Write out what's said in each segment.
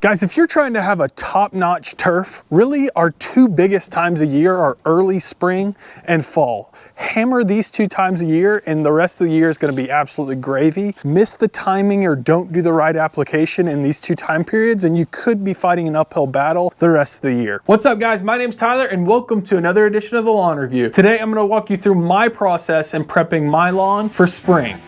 Guys, if you're trying to have a top-notch turf, really our two biggest times a year are early spring and fall. Hammer these 2 times a year and the rest of the year is going to be absolutely gravy. Miss the timing or don't do the right application in these 2 time periods and you could be fighting an uphill battle the rest of the year. What's up guys, my name's Tyler and welcome to another edition of the Lawn Review. Today I'm going to walk you through my process in prepping my lawn for spring.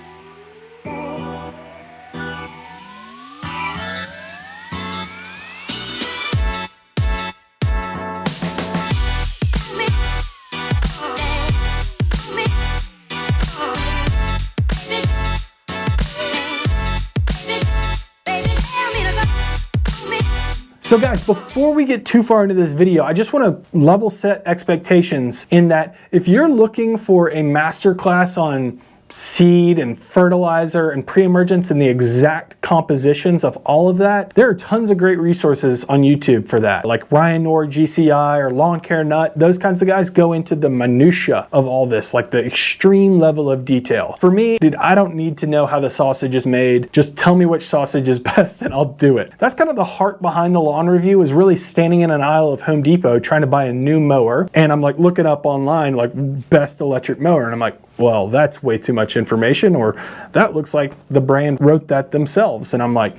So guys, before we get too far into this video, I just want to level set expectations in that if you're looking for a masterclass on seed and fertilizer and pre-emergence and the exact compositions of all of that, there are tons of great resources on YouTube for that. Like Ryan Nord, GCI, or Lawn Care Nut, those kinds of guys go into the minutia of all this, like the extreme level of detail. For me, dude, I don't need to know how the sausage is made. Just tell me which sausage is best and I'll do it. That's kind of the heart behind the Lawn Review, is really standing in an aisle of Home Depot trying to buy a new mower. And I'm like looking up online, like best electric mower. And I'm like, well, that's way too much information, or that looks like the brand wrote that themselves. And I'm like,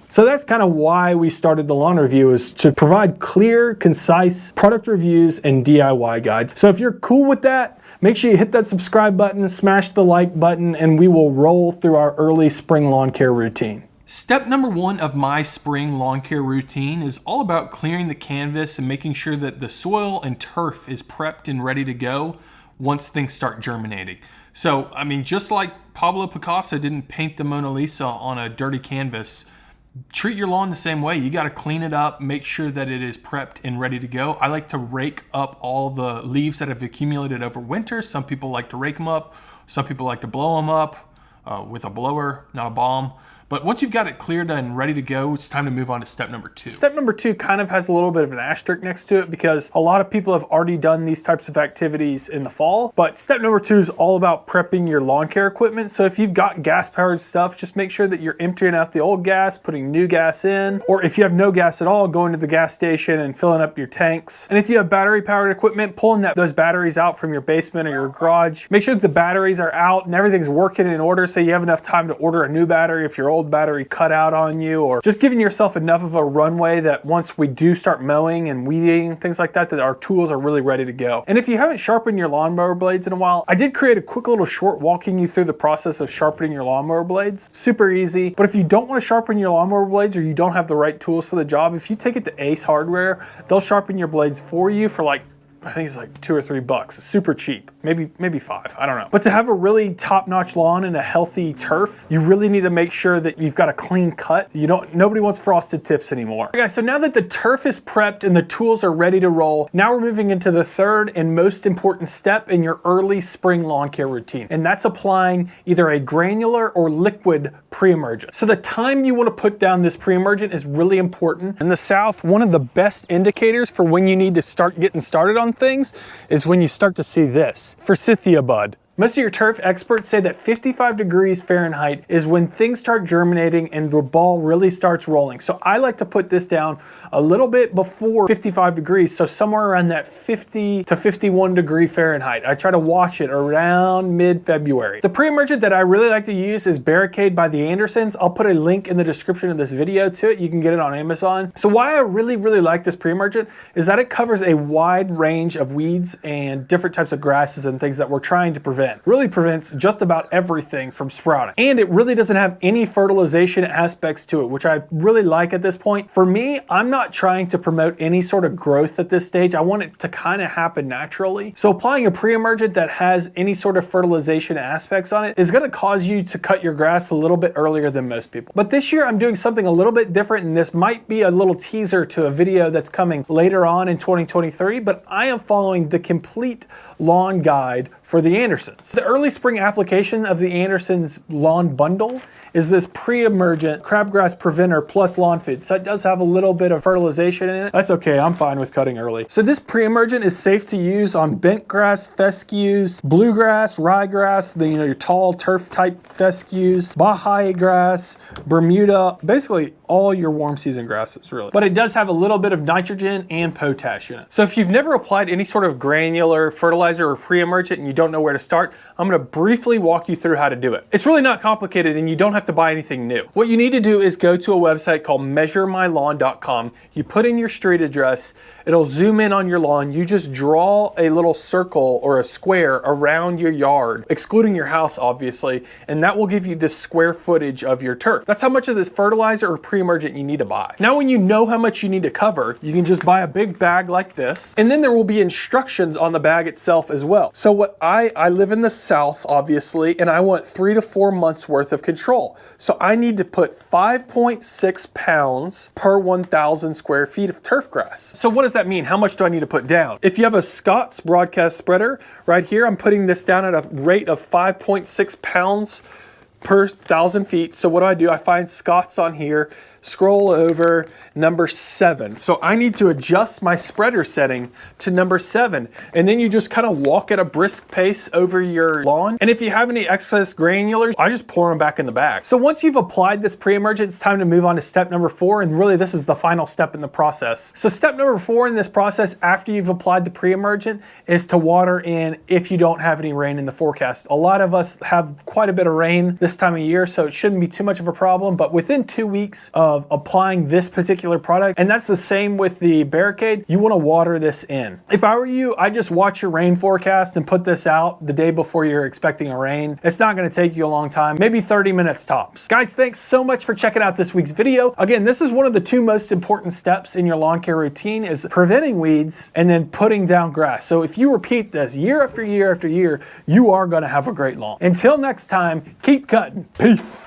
so that's kind of why we started the Lawn Review, is to provide clear, concise product reviews and DIY guides. So if you're cool with that, make sure you hit that subscribe button, smash the like button, and we will roll through our early spring lawn care routine. Step number 1 of my spring lawn care routine is all about clearing the canvas and making sure that the soil and turf is prepped and ready to go once things start germinating. So, I mean, just like Pablo Picasso didn't paint the Mona Lisa on a dirty canvas, treat your lawn the same way. You got to clean it up, make sure that it is prepped and ready to go. I like to rake up all the leaves that have accumulated over winter. Some people like to rake them up. Some people like to blow them up with a blower, not a bomb. But once you've got it cleared and ready to go, it's time to move on to step number 2. Step number 2 kind of has a little bit of an asterisk next to it because a lot of people have already done these types of activities in the fall. But step number 2 is all about prepping your lawn care equipment. So if you've got gas-powered stuff, just make sure that you're emptying out the old gas, putting new gas in. Or if you have no gas at all, going to the gas station and filling up your tanks. And if you have battery-powered equipment, pulling those batteries out from your basement or your garage. Make sure that the batteries are out and everything's working in order so you have enough time to order a new battery if your old battery cut out on you, or just giving yourself enough of a runway that once we do start mowing and weeding and things like that, that our tools are really ready to go. And if you haven't sharpened your lawnmower blades in a while, I did create a quick little short walking you through the process of sharpening your lawnmower blades. Super easy. But if you don't want to sharpen your lawnmower blades or you don't have the right tools for the job, if you take it to Ace Hardware, they'll sharpen your blades for you for like, I think it's like $2 or $3. It's super cheap, maybe $5, I don't know. But to have a really top-notch lawn and a healthy turf, you really need to make sure that you've got a clean cut. Nobody wants frosted tips anymore. Okay, guys, so now that the turf is prepped and the tools are ready to roll, now we're moving into the third and most important step in your early spring lawn care routine, and that's applying either a granular or liquid pre-emergent. So the time you want to put down this pre-emergent is really important. In the South, one of the best indicators for when you need to start getting started on things is when you start to see this. Forsythia bud. Most of your turf experts say that 55 degrees Fahrenheit is when things start germinating and the ball really starts rolling. So I like to put this down a little bit before 55 degrees, so somewhere around that 50 to 51 degree Fahrenheit. I try to watch it around mid-February. The pre-emergent that I really like to use is Barricade by the Andersons. I'll put a link in the description of this video to it. You can get it on Amazon. So why I really like this pre-emergent is that it covers a wide range of weeds and different types of grasses and things that we're trying to prevent. Really prevents just about everything from sprouting. And it really doesn't have any fertilization aspects to it, which I really like at this point. For me, I'm not trying to promote any sort of growth at this stage. I want it to kind of happen naturally. So applying a pre-emergent that has any sort of fertilization aspects on it is going to cause you to cut your grass a little bit earlier than most people. But this year I'm doing something a little bit different, and this might be a little teaser to a video that's coming later on in 2023, but I am following the complete lawn guide for the Andersons. The early spring application of the Andersons lawn bundle is this Pre-Emergent crabgrass preventer plus lawn food. So it does have a little bit of fertilization in it. That's okay, I'm fine with cutting early. So this Pre-Emergent is safe to use on bent grass, fescues, bluegrass, ryegrass, your tall turf type fescues, Baha'i grass, Bermuda, basically all your warm season grasses really. But it does have a little bit of nitrogen and potash in it. So if you've never applied any sort of granular fertilizer or Pre-Emergent and you don't know where to start, I'm gonna briefly walk you through how to do it. It's really not complicated and you don't have to buy anything new. What you need to do is go to a website called measuremylawn.com. You put in your street address, it'll zoom in on your lawn. You just draw a little circle or a square around your yard, excluding your house obviously, and that will give you the square footage of your turf. That's how much of this fertilizer or Pre-Emergent you need to buy. Now when you know how much you need to cover, you can just buy a big bag like this, and then there will be instructions on the bag itself as well. So what I live in the South obviously, and I want 3 to 4 months worth of control. So I need to put 5.6 pounds per 1,000 square feet of turf grass. So what does that mean? How much do I need to put down? If you have a Scott's broadcast spreader, right here, I'm putting this down at a rate of 5.6 pounds per 1,000 feet. So what do? I find Scott's on here, scroll over number 7. So I need to adjust my spreader setting to number 7. And then you just kind of walk at a brisk pace over your lawn. And if you have any excess granulars, I just pour them back in the bag. So once you've applied this Pre-Emergent, it's time to move on to step number 4. And really this is the final step in the process. So step number 4 in this process, after you've applied the Pre-Emergent, is to water in if you don't have any rain in the forecast. A lot of us have quite a bit of rain this time of year, so it shouldn't be too much of a problem. But within 2 weeks of applying this particular product, and that's the same with the Barricade, you want to water this in. If I were you, I just watch your rain forecast and put this out the day before you're expecting a rain. It's not going to take you a long time, maybe 30 minutes tops. Guys, thanks so much for checking out this week's video. Again, this is one of the 2 most important steps in your lawn care routine, is preventing weeds and then putting down grass. So if you repeat this year after year after year, you are going to have a great lawn. Until next time, keep cutting. Peace.